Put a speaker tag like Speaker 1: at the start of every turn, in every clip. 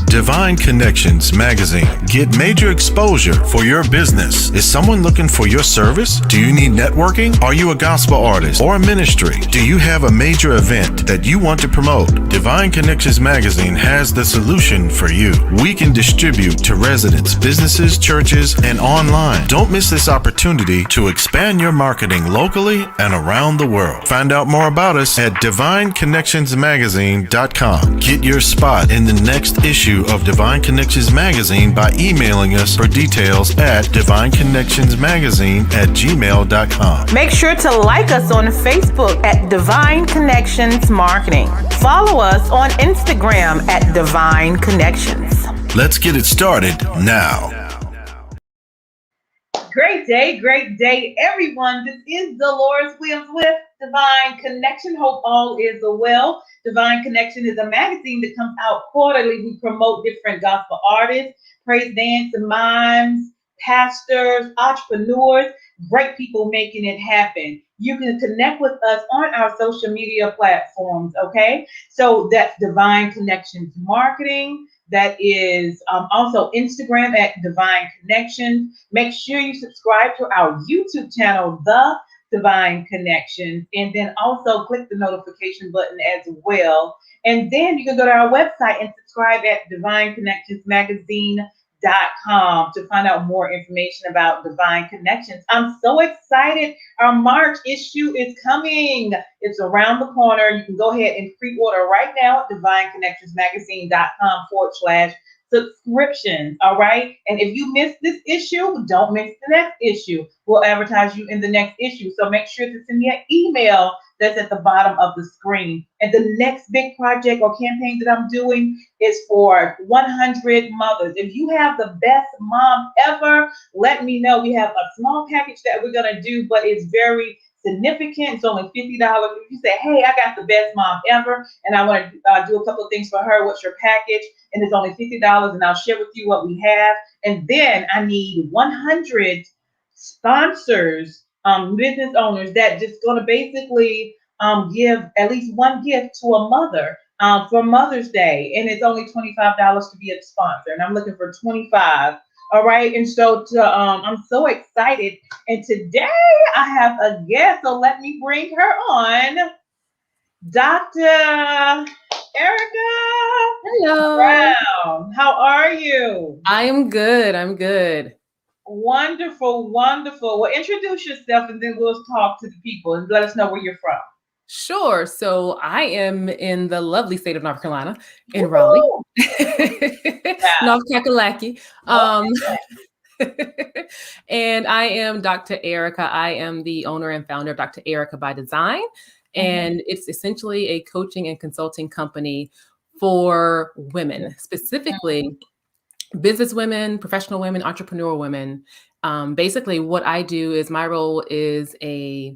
Speaker 1: Divine Connections Magazine. Get major exposure for your business. Is someone looking for your service? Do you need networking? Are you a gospel artist or a ministry? Do you have a major event that you want to promote? Divine Connections Magazine has the solution for you. We can distribute to residents, businesses, churches, and online. Don't miss this opportunity to expand your marketing locally and around the world. Find out more about us at divineconnectionsmagazine.com. Get your spot in the next issue of Divine Connections Magazine by emailing us for details at divineconnectionsmagazine@gmail.com.
Speaker 2: Make sure to like us on Facebook at Divine Connections Marketing. Follow us on Instagram at Divine Connections.
Speaker 1: Let's get it started now.
Speaker 3: Great day, everyone. This is Dolores Williams with Divine Connection. Hope all is well. Divine Connection is a magazine that comes out quarterly. We promote different gospel artists, praise dance, mimes, pastors, entrepreneurs, great people making it happen. You can connect with us on our social media platforms, okay? So that's Divine Connections Marketing. That is also Instagram at Divine Connections. Make sure you subscribe to our YouTube channel, The Divine Connections, and then also click the notification button as well. And then you can go to our website and subscribe at divineconnectionsmagazine.com to find out more information about Divine Connections. I'm so excited. Our March issue is coming. It's around the corner. You can go ahead and pre-order right now at divineconnectionsmagazine.com/subscriptions. All right. And if you missed this issue, don't miss the next issue. We'll advertise you in the next issue. So make sure to send me an email that's at the bottom of the screen. And the next big project or campaign that I'm doing is for 100 mothers. If you have the best mom ever, let me know. We have a small package that we're going to do, but it's very significant. It's only $50. If you say, hey, I got the best mom ever, and I want to do a couple of things for her, what's your package? And it's only $50, and I'll share with you what we have. And then I need 100 sponsors, business owners that just going to basically give at least one gift to a mother for Mother's Day. And it's only $25 to be a sponsor. And I'm looking for 25. All right. And so I'm so excited. And today I have a guest. So let me bring her on. Dr. Erika Brown. How are you?
Speaker 4: I am good. I'm good.
Speaker 3: Wonderful, wonderful. Well, introduce yourself and then we'll talk to the people and let us know where you're from.
Speaker 4: Sure. So I am in the lovely state of North Carolina, in Raleigh, North Kakalaki. And I am Dr. Erika. I am the owner and founder of Dr. Erika by Design. And it's essentially a coaching and consulting company for women, specifically business women, professional women, entrepreneur women. Basically, what I do is my role is a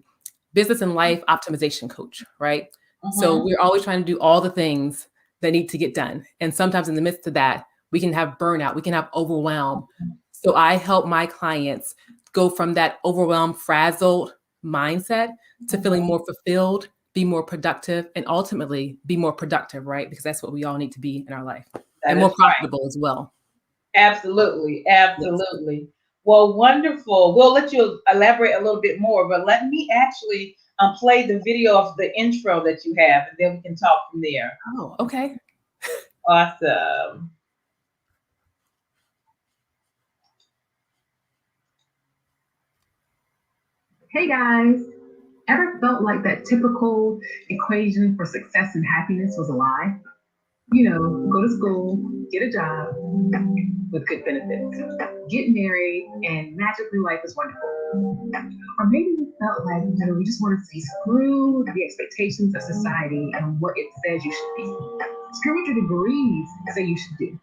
Speaker 4: business and life optimization coach, right? So we're always trying to do all the things that need to get done. And sometimes in the midst of that, we can have burnout, we can have overwhelm. So I help my clients go from that overwhelmed, frazzled mindset to feeling more fulfilled, be more productive, and ultimately be more productive, right? Because that's what we all need to be in our life. And more profitable as well.
Speaker 3: Absolutely. Absolutely. Yes. Well, wonderful. We'll let you elaborate a little bit more, but let me actually play the video of the intro that you have, and then we can talk from there.
Speaker 4: Oh, okay.
Speaker 3: Awesome.
Speaker 5: Hey guys, ever felt like that typical equation for success and happiness was a lie? You know, go to school, get a job with good benefits, get married, and magically life is wonderful. Or maybe you felt like, we just want to say screw the expectations of society and what it says you should be. Screw what your degrees say you should do.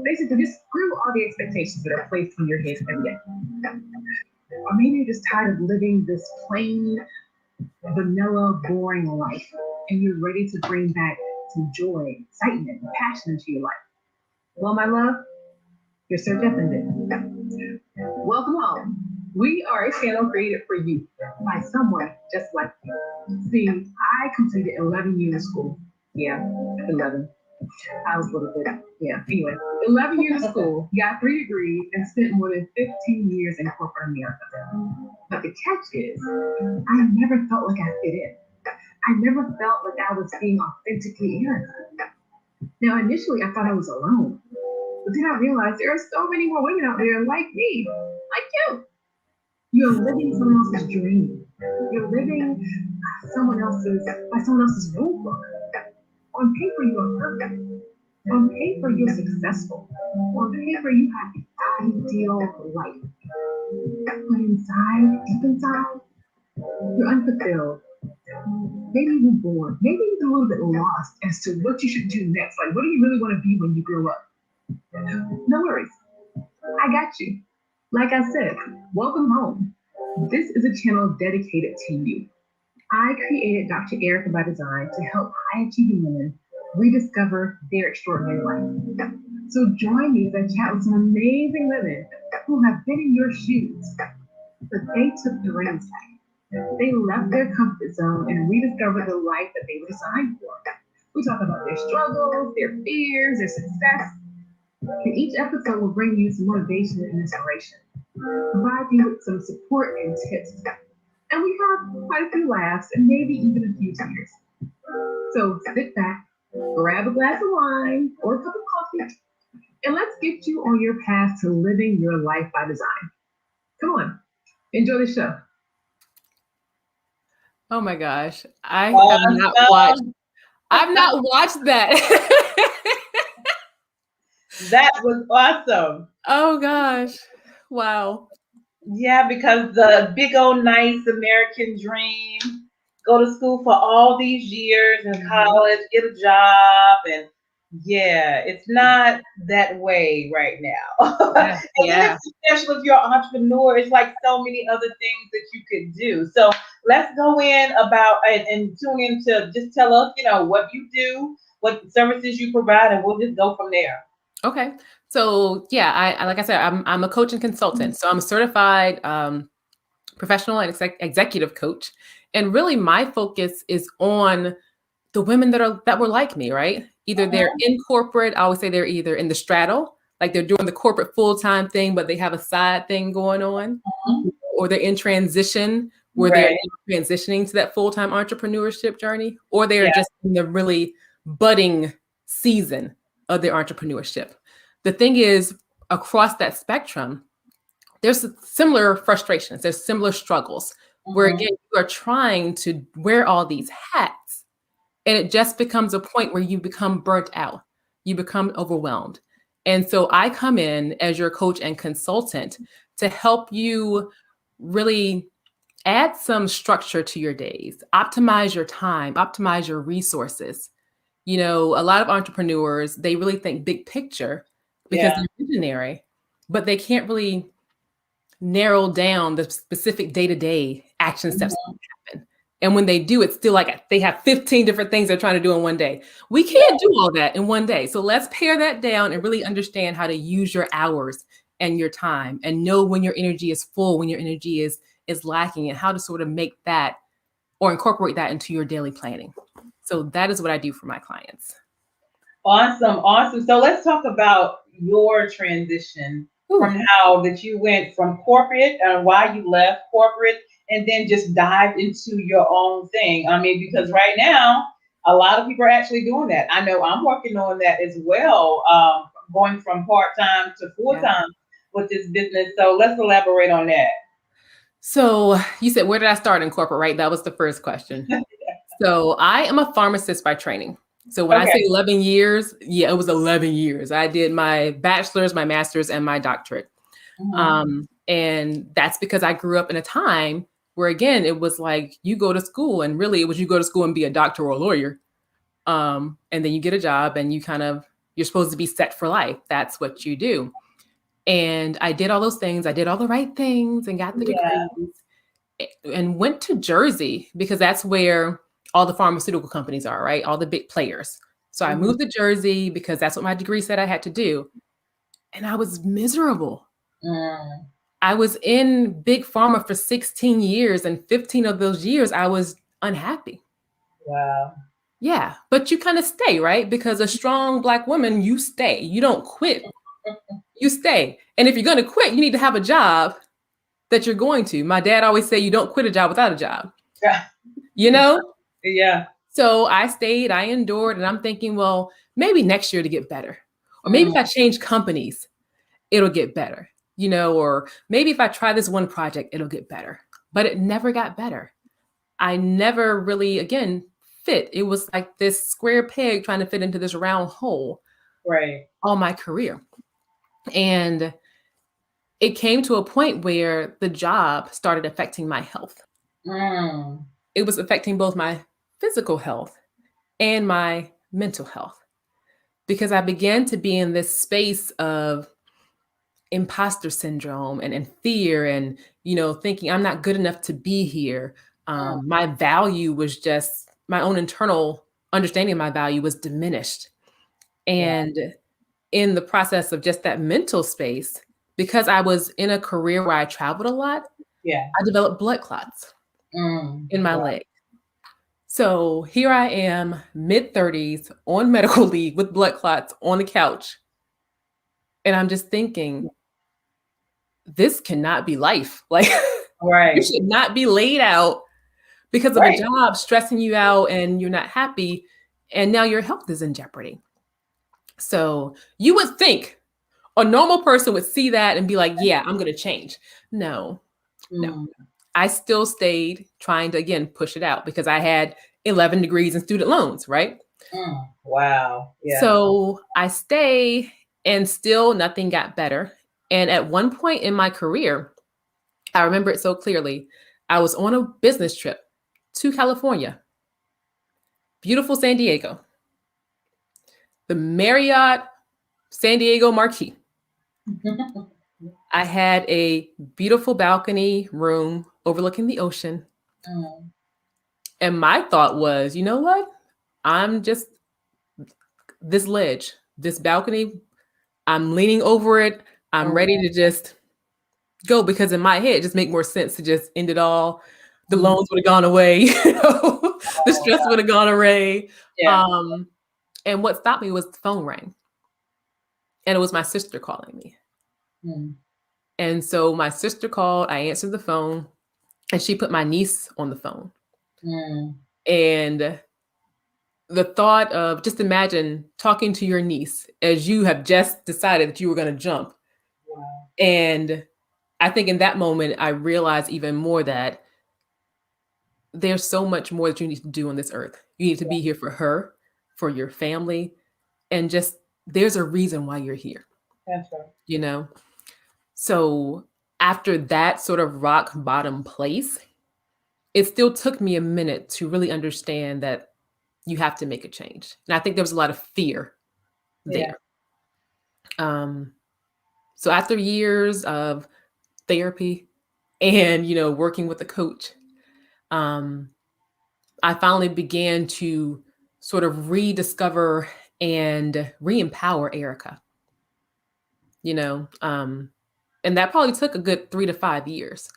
Speaker 5: Basically, just screw all the expectations that are placed in your head every day. Or maybe you're just tired of living this plain, vanilla, boring life, and you're ready to bring back some joy, excitement, and passion into your life. Well, my love, you're so definitely. Welcome home. We are a channel created for you by someone just like you. See, I completed 11 years of school. Yeah, 11. I was a little bit, yeah. Anyway, 11 years of school, got 3 degrees, and spent more than 15 years in corporate America. But the catch is, I never felt like I fit in. I never felt like I was being authentically Erika. Now, initially, I thought I was alone. But then I realized there are so many more women out there like me, like you. You're living someone else's dream. You're living someone else's rule book. On paper, you are perfect. On paper, you're successful. On paper, you have the ideal life. But inside, deep inside, you're unfulfilled. Maybe even bored. Maybe even a little bit lost as to what you should do next. Like, what do you really want to be when you grow up? No worries. I got you. Like I said, welcome home. This is a channel dedicated to you. I created Dr. Erika by Design to help high-achieving women rediscover their extraordinary life. So join me as I chat with some amazing women who have been in your shoes, but they took the reins back. They left their comfort zone and rediscovered the life that they were designed for. We talk about their struggles, their fears, their success. And each episode will bring you some motivation and inspiration, provide you with some support and tips. And we have quite a few laughs and maybe even a few tears. So sit back, grab a glass of wine or a cup of coffee, and let's get you on your path to living your life by design. Come on, enjoy the show.
Speaker 4: Oh my gosh. I've not watched that.
Speaker 3: That was awesome.
Speaker 4: Oh gosh. Wow.
Speaker 3: Yeah, because the big old nice American dream, go to school for all these years in college, get a job, and yeah, it's not that way right now.
Speaker 4: Yeah.
Speaker 3: Especially if you're an entrepreneur, it's like so many other things that you could do. So let's go in about and tune into, just tell us, what you do, what services you provide, and we'll just go from there.
Speaker 4: Okay. So yeah, I like I said, I'm a coach and consultant. So I'm a certified professional and executive coach. And really my focus is on the women that were like me, right? Either they're in corporate, I always say they're either in the straddle, like they're doing the corporate full-time thing, but they have a side thing going on, or they're in transition where they're transitioning to that full-time entrepreneurship journey, or they're just in the really budding season of their entrepreneurship. The thing is, across that spectrum, there's similar frustrations, there's similar struggles, where again, you are trying to wear all these hats, and it just becomes a point where you become burnt out, you become overwhelmed. And so I come in as your coach and consultant to help you really add some structure to your days, optimize your time, optimize your resources. A lot of entrepreneurs, they really think big picture because they're visionary, but they can't really narrow down the specific day-to-day action steps that happen. And when they do, it's still like they have 15 different things they're trying to do in one day. We can't do all that in one day. So let's pare that down and really understand how to use your hours and your time and know when your energy is full, when your energy is lacking, and how to sort of make that or incorporate that into your daily planning. So that is what I do for my clients.
Speaker 3: Awesome. So let's talk about your transition from how that you went from corporate and why you left corporate and then just dived into your own thing. I mean, because right now, a lot of people are actually doing that. I know I'm working on that as well, going from part-time to full-time with this business. So let's elaborate on that.
Speaker 4: So you said, where did I start in corporate, right? That was the first question. So I am a pharmacist by training. So when I say 11 years, it was 11 years. I did my bachelor's, my master's, and my doctorate. And that's because I grew up in a time where, again, it was like you go to school and really it was you go to school and be a doctor or a lawyer. And then you get a job and you're supposed to be set for life. That's what you do. And I did all those things. I did all the right things and got the degrees and went to Jersey because that's where all the pharmaceutical companies are, right? All the big players. So I moved to Jersey because that's what my degree said I had to do. And I was miserable. I was in big pharma for 16 years and 15 of those years I was unhappy.
Speaker 3: Wow.
Speaker 4: Yeah, but you kind of stay, right? Because a strong Black woman, you stay. You don't quit. You stay. And if you're going to quit, you need to have a job that you're going to. My dad always said, you don't quit a job without a job.
Speaker 3: Yeah.
Speaker 4: You know?
Speaker 3: Yeah.
Speaker 4: So I stayed, I endured, and I'm thinking, well, maybe next year to get better. Or maybe if I change companies, it'll get better. You know, or maybe if I try this one project, it'll get better. But it never got better. I never really, again, fit. It was like this square peg trying to fit into this round hole.
Speaker 3: Right.
Speaker 4: All my career. And it came to a point where the job started affecting my health. It was affecting both my physical health and my mental health, because I began to be in this space of imposter syndrome and fear and, you know, thinking I'm not good enough to be here. My value was just, my own internal understanding of my value was diminished. And in the process of just that mental space, because I was in a career where I traveled a lot, I developed blood clots in my leg. So here I am, mid-30s, on medical leave with blood clots on the couch. And I'm just thinking, this cannot be life. Like, you should not be laid out because of a job stressing you out and you're not happy. And now your health is in jeopardy. So you would think a normal person would see that and be like, yeah, I'm going to change. No. I still stayed trying to, again, push it out because I had 11 degrees in student loans, right?
Speaker 3: Wow. Yeah.
Speaker 4: So I stay and still nothing got better. And at one point in my career, I remember it so clearly. I was on a business trip to California, beautiful San Diego, the Marriott San Diego Marquis. I had a beautiful balcony room overlooking the ocean. And my thought was, you know what? I'm just this ledge, this balcony, I'm leaning over it. I'm ready to just go, because in my head, it just make more sense to just end it all. The loans would have gone away, you know? The stress would have gone away. And what stopped me was the phone rang. And it was my sister calling me. And so my sister called, I answered the phone, and she put my niece on the phone. And the thought of, just imagine talking to your niece as you have just decided that you were going to jump. And I think in that moment, I realized even more that there's so much more that you need to do on this earth. You need to be here for her, for your family, and just there's a reason why you're here.
Speaker 3: That's right.
Speaker 4: You know? So after that sort of rock bottom place, it still took me a minute to really understand that you have to make a change. And I think there was a lot of fear there. So after years of therapy and, you know, working with a coach, I finally began to sort of rediscover and re-empower Erika, you know, and that probably took a good 3 to 5 years.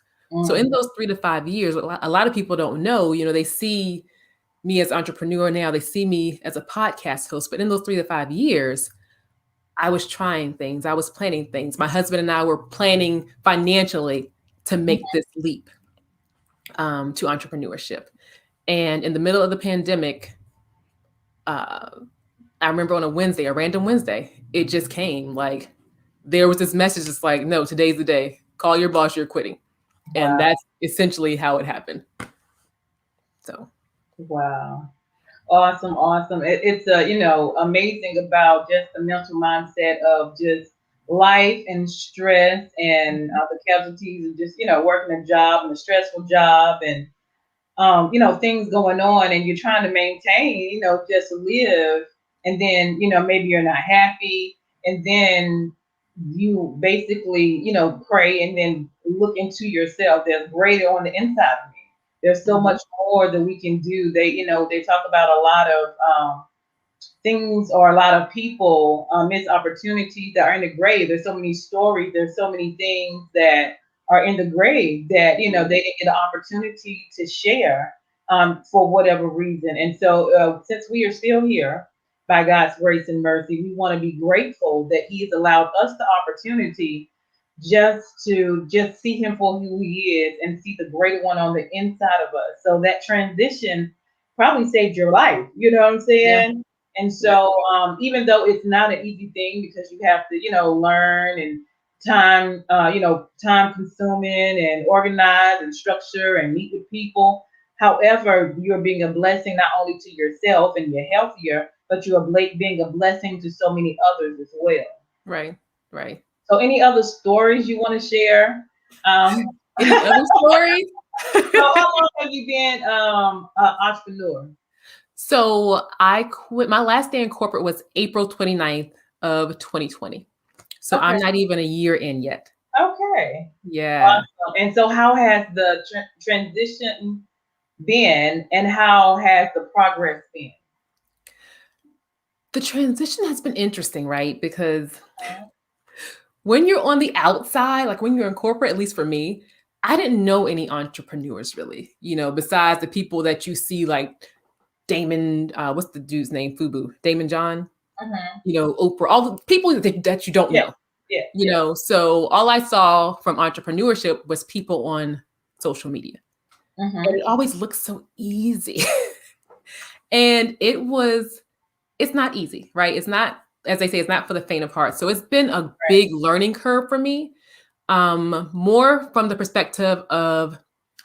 Speaker 4: So in those 3 to 5 years, a lot of people don't know, you know, they see me as an entrepreneur now, they see me as a podcast host, but in those 3 to 5 years, I was trying things, I was planning things. My husband and I were planning financially to make this leap to entrepreneurship. And in the middle of the pandemic, I remember on a Wednesday, a random Wednesday, it just came like, there was this message that's like, no, today's the day. Call your boss, you're quitting. And that's essentially how it happened. So.
Speaker 3: Wow. Awesome. It's you know, amazing about just the mental mindset of just life and stress and the casualties of just, you know, working a job and a stressful job and, you know, things going on, and you're trying to maintain, you know, just live. And then, you know, maybe you're not happy. And then you basically, you know, pray and then look into yourself. There's greater on the inside of me. There's so much more that we can do. They, you know, they talk about a lot of things, or a lot of people miss opportunities that are in the grave. There's so many stories. There's so many things that are in the grave that, you know, they didn't get an opportunity to share. for whatever reason. And so since we are still here by God's grace and mercy, we want to be grateful that He has allowed us the opportunity just see Him for who He is and see the greater one on the inside of us. So that transition probably saved your life. You know what I'm saying? Yeah. And so even though it's not an easy thing because you have to, learn and time consuming and organize and structure and meet with people. However, you're being a blessing not only to yourself and you're healthier, but you are being a blessing to so many others as well.
Speaker 4: Right.
Speaker 3: So any other stories you want to share?
Speaker 4: Any other stories?
Speaker 3: So how long have you been an entrepreneur?
Speaker 4: So I quit. My last day in corporate was April 29th of 2020. So okay. I'm not even a year in yet.
Speaker 3: Okay.
Speaker 4: Yeah.
Speaker 3: Awesome. And so how has the transition been and how has the progress been?
Speaker 4: The transition has been interesting, right? Because when you're on the outside, like when you're in corporate, at least for me, I didn't know any entrepreneurs really, besides the people that you see like Damon, what's the dude's name? Fubu, Damon John, Oprah, all the people that you don't know. Yeah. So all I saw from entrepreneurship was people on social media. And it always looks so easy. And it's not easy, right? It's not, as they say, it's not for the faint of heart. So it's been a big learning curve for me, more from the perspective of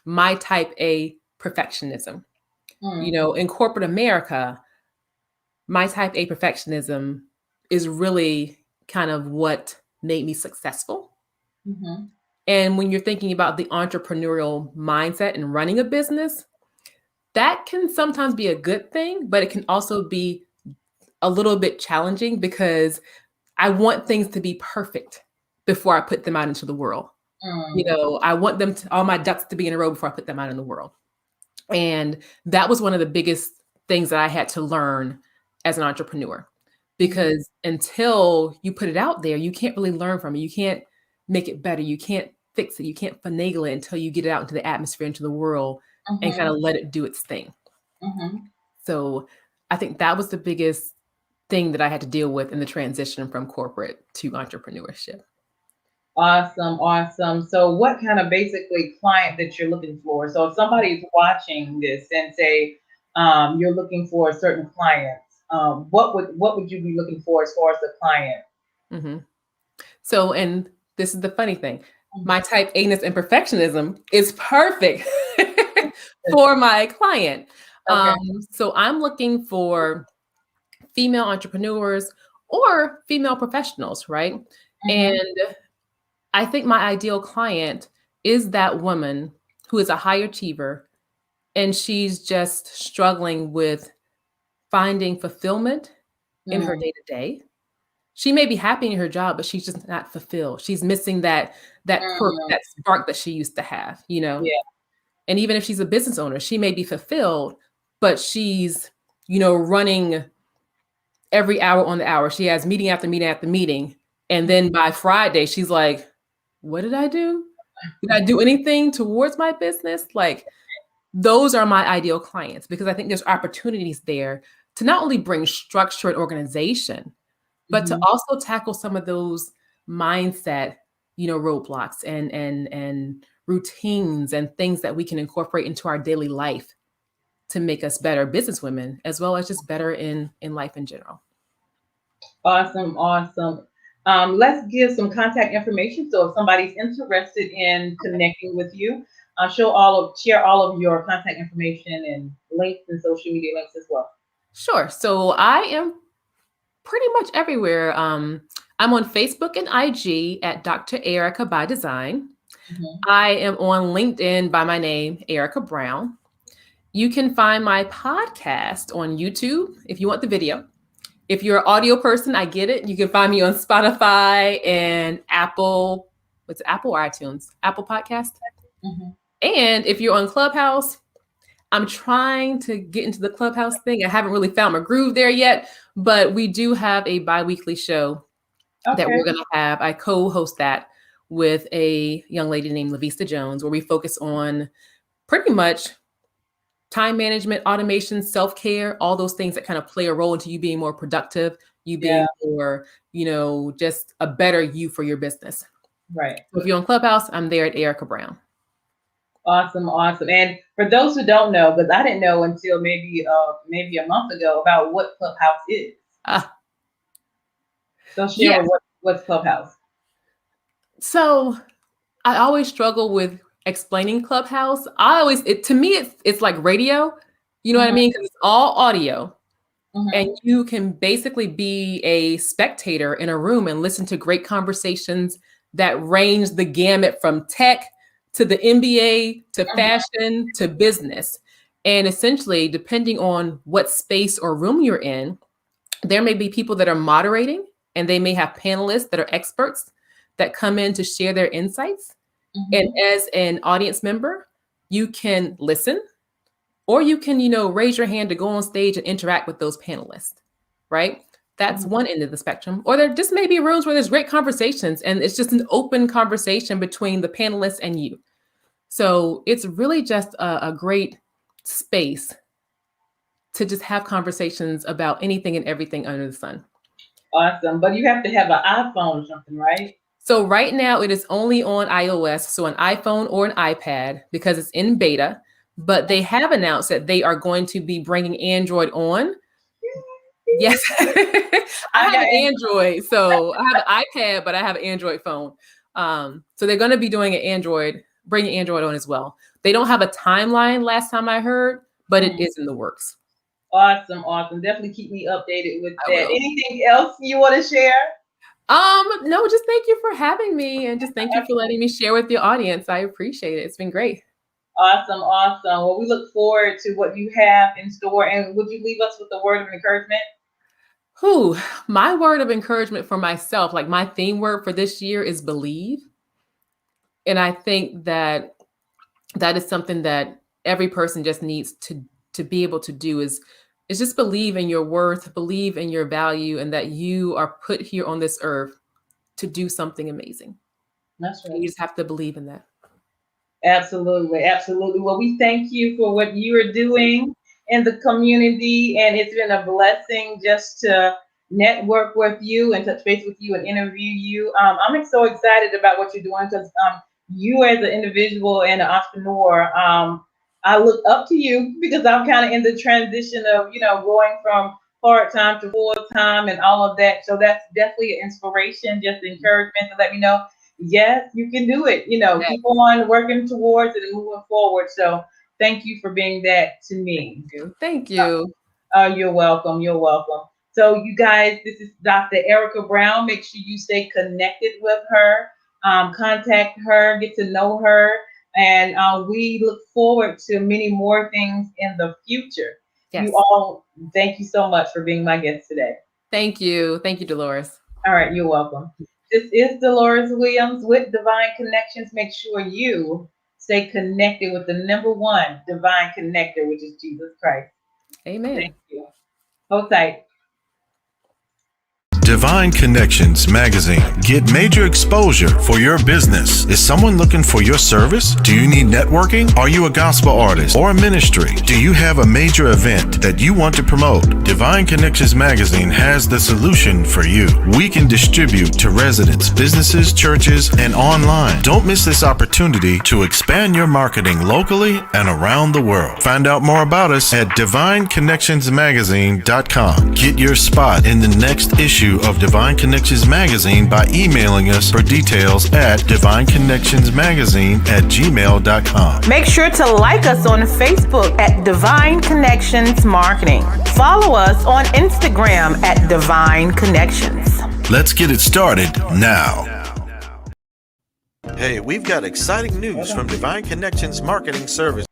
Speaker 4: my type A perfectionism. In corporate America, my type A perfectionism is really kind of what made me successful. And when you're thinking about the entrepreneurial mindset and running a business, that can sometimes be a good thing, but it can also be a little bit challenging because I want things to be perfect before I put them out into the world. I want all my ducks to be in a row before I put them out in the world. And that was one of the biggest things that I had to learn as an entrepreneur, because until you put it out there, you can't really learn from it. You can't make it better. You can't fix it. You can't finagle it until you get it out into the atmosphere, into the world, and kind of let it do its thing. So I think that was the biggest thing that I had to deal with in the transition from corporate to entrepreneurship.
Speaker 3: Awesome. So what kind of basically client that you're looking for? So if somebody's watching this and say you're looking for certain clients, what would you be looking for as far as the client?
Speaker 4: So, and this is the funny thing, my type A-ness and perfectionism is perfect for my client. Okay. So I'm looking for female entrepreneurs or female professionals, right? And I think my ideal client is that woman who is a high achiever and she's just struggling with finding fulfillment in her day-to-day. She may be happy in her job, but she's just not fulfilled. She's missing that quirk, that spark that she used to have, Yeah. And even if she's a business owner, she may be fulfilled, but she's, running every hour on the hour. She has meeting after meeting after meeting. And then by Friday, she's like, what did I do? Did I do anything towards my business? Like, those are my ideal clients, because I think there's opportunities there to not only bring structure and organization, but to also tackle some of those mindset, roadblocks and routines and things that we can incorporate into our daily life to make us better businesswomen, as well as just better in life in general.
Speaker 3: Awesome. Let's give some contact information. So if somebody's interested in connecting with you, share all of your contact information and links and social media links as well.
Speaker 4: Sure. So I am pretty much everywhere. I'm on Facebook and IG at Dr. Erika by Design. I am on LinkedIn by my name, Erika Brown. You can find my podcast on YouTube if you want the video. If you're an audio person, I get it. You can find me on Spotify and Apple. What's it, Apple or iTunes? Apple Podcast. And if you're on Clubhouse, I'm trying to get into the Clubhouse thing. I haven't really found my groove there yet, but we do have a bi-weekly show that we're going to have. I co-host that with a young lady named Lavista Jones, where we focus on pretty much time management, automation, self-care, all those things that kind of play a role into you being more productive, you being more, just a better you for your business.
Speaker 3: Right.
Speaker 4: So if you're on Clubhouse, I'm there at Erika Brown.
Speaker 3: Awesome. And for those who don't know, because I didn't know until maybe a month ago about what Clubhouse is. So share what's Clubhouse.
Speaker 4: So I always struggle with explaining Clubhouse. To me, it's like radio. You know what I mean? Because it's all audio. And you can basically be a spectator in a room and listen to great conversations that range the gamut from tech to the NBA, to fashion, to business. And essentially, depending on what space or room you're in, there may be people that are moderating, and they may have panelists that are experts that come in to share their insights. And as an audience member, you can listen, or you can, raise your hand to go on stage and interact with those panelists, right? That's one end of the spectrum. Or there just may be rooms where there's great conversations and it's just an open conversation between the panelists and you. So it's really just a great space to just have conversations about anything and everything under the sun.
Speaker 3: Awesome. But you have to have an iPhone or something, right?
Speaker 4: So right now it is only on iOS, so an iPhone or an iPad, because it's in beta. But they have announced that they are going to be bringing Android on. Yes. I have an Android. So I have an iPad, but I have an Android phone. So they're going to be doing bringing Android on as well. They don't have a timeline last time I heard, but it is in the works.
Speaker 3: Awesome. Definitely keep me updated with that. Anything else you want to share?
Speaker 4: No, just thank you for having me, and just thank you for letting me share with your audience. I appreciate it. It's been great.
Speaker 3: Awesome. Well, we look forward to what you have in store. And would you leave us with a word of encouragement?
Speaker 4: My word of encouragement for myself, like my theme word for this year, is believe. And I think that is something that every person just needs to be able to do is just believe in your worth, believe in your value, and that you are put here on this earth to do something amazing.
Speaker 3: That's right.
Speaker 4: You just have to believe in that.
Speaker 3: Absolutely. Well, we thank you for what you are doing in the community, and it's been a blessing just to network with you and touch base with you and interview you. I'm so excited about what you're doing because you as an individual and an entrepreneur, I look up to you because I'm kind of in the transition of, going from part-time to full-time and all of that. So that's definitely an inspiration, just encouragement to let me know, yes, you can do it. Keep on working towards it and moving forward. So thank you for being that to me.
Speaker 4: Thank you.
Speaker 3: You're welcome. So you guys, this is Dr. Erika Brown. Make sure you stay connected with her, contact her, get to know her. And we look forward to many more things in the future. Yes. You all, thank you so much for being my guest today.
Speaker 4: Thank you. Thank you, Dolores.
Speaker 3: All right, you're welcome. This is Dolores Williams with Divine Connections. Make sure you stay connected with the number one divine connector, which is Jesus Christ.
Speaker 4: Amen.
Speaker 3: Thank you. Hold tight.
Speaker 1: Divine Connections Magazine. Get major exposure for your business. Is someone looking for your service? Do you need networking? Are you a gospel artist or a ministry? Do you have a major event that you want to promote? Divine Connections Magazine has the solution for you. We can distribute to residents, businesses, churches, and online. Don't miss this opportunity to expand your marketing locally and around the world. Find out more about us at divineconnectionsmagazine.com. Get your spot in the next issue of Divine Connections Magazine by emailing us for details at divineconnectionsmagazine@gmail.com.
Speaker 2: Make sure to like us on Facebook at Divine Connections Marketing. Follow us on Instagram at Divine Connections.
Speaker 1: Let's get it started now. Hey, we've got exciting news from Divine Connections Marketing Service.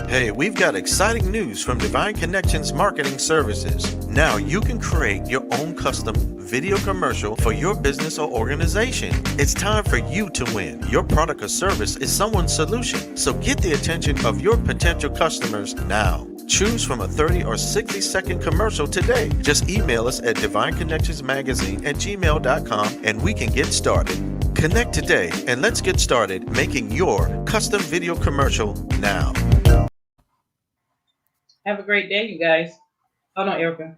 Speaker 1: Hey, we've got exciting news from Divine Connections Marketing Services. Now you can create your own custom video commercial for your business or organization. It's time for you to win. Your product or service is someone's solution. So get the attention of your potential customers now. Choose from a 30 or 60-second commercial today. Just email us at divineconnectionsmagazine@gmail.com and we can get started. Connect today and let's get started making your custom video commercial now.
Speaker 3: Have a great day, you guys. Oh no, Erica.